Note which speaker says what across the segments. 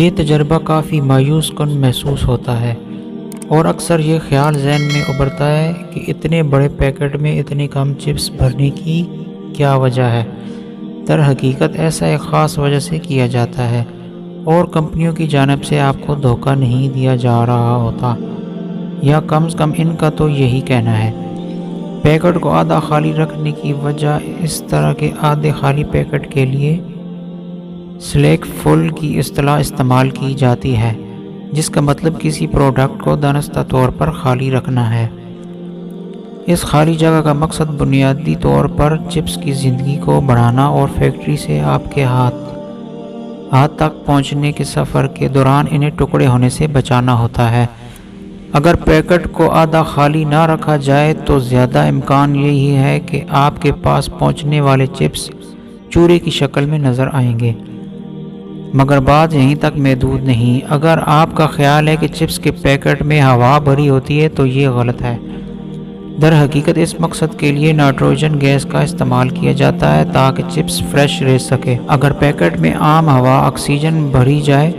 Speaker 1: یہ تجربہ کافی مایوس کن محسوس ہوتا ہے اور اکثر یہ خیال ذہن میں ابھرتا ہے کہ اتنے بڑے پیکٹ میں اتنی کم چپس بھرنے کی کیا وجہ ہے۔ در حقیقت ایسا ایک خاص وجہ سے کیا جاتا ہے اور کمپنیوں کی جانب سے آپ کو دھوکہ نہیں دیا جا رہا ہوتا، یا کم از کم ان کا تو یہی کہنا ہے۔ پیکٹ کو آدھا خالی رکھنے کی وجہ اس طرح کے آدھے خالی پیکٹ کے لیے سلیک فل کی اصطلاح استعمال کی جاتی ہے، جس کا مطلب کسی پروڈکٹ کو دانستہ طور پر خالی رکھنا ہے۔ اس خالی جگہ کا مقصد بنیادی طور پر چپس کی زندگی کو بڑھانا اور فیکٹری سے آپ کے ہاتھ تک پہنچنے کے سفر کے دوران انہیں ٹکڑے ہونے سے بچانا ہوتا ہے۔ اگر پیکٹ کو آدھا خالی نہ رکھا جائے تو زیادہ امکان یہی ہے کہ آپ کے پاس پہنچنے والے چپس چورے کی شکل میں نظر آئیں گے۔ مگر بات یہیں تک محدود نہیں۔ اگر آپ کا خیال ہے کہ چپس کے پیکٹ میں ہوا بھری ہوتی ہے تو یہ غلط ہے۔ در حقیقت اس مقصد کے لیے نائٹروجن گیس کا استعمال کیا جاتا ہے تاکہ چپس فریش رہ سکے۔ اگر پیکٹ میں عام ہوا آکسیجن بھری جائے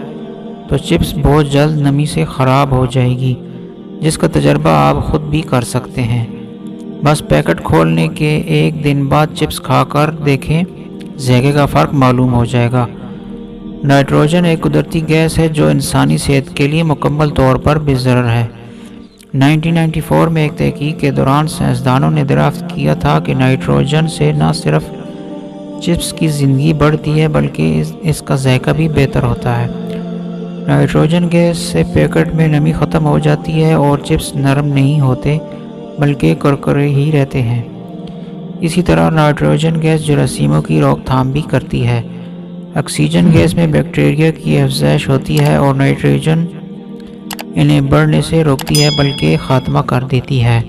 Speaker 1: تو چپس بہت جلد نمی سے خراب ہو جائے گی، جس کا تجربہ آپ خود بھی کر سکتے ہیں۔ بس پیکٹ کھولنے کے ایک دن بعد چپس کھا کر دیکھیں، ذائقے کا فرق معلوم ہو جائے گا۔ نائٹروجن ایک قدرتی گیس ہے جو انسانی صحت کے لیے مکمل طور پر بے ضرر ہے۔ 1994 میں ایک تحقیق کے دوران سائنسدانوں نے دریافت کیا تھا کہ نائٹروجن سے نہ صرف چپس کی زندگی بڑھتی ہے بلکہ اس کا ذائقہ بھی بہتر ہوتا ہے۔ نائٹروجن گیس سے پیکٹ میں نمی ختم ہو جاتی ہے اور چپس نرم نہیں ہوتے بلکہ کرکرے ہی رہتے ہیں۔ اسی طرح نائٹروجن گیس جراثیموں کی روک تھام بھی کرتی ہے۔ آکسیجن گیس میں بیکٹیریا کی افزائش ہوتی ہے اور نائٹروجن انہیں بڑھنے سے روکتی ہے بلکہ خاتمہ کر دیتی ہے۔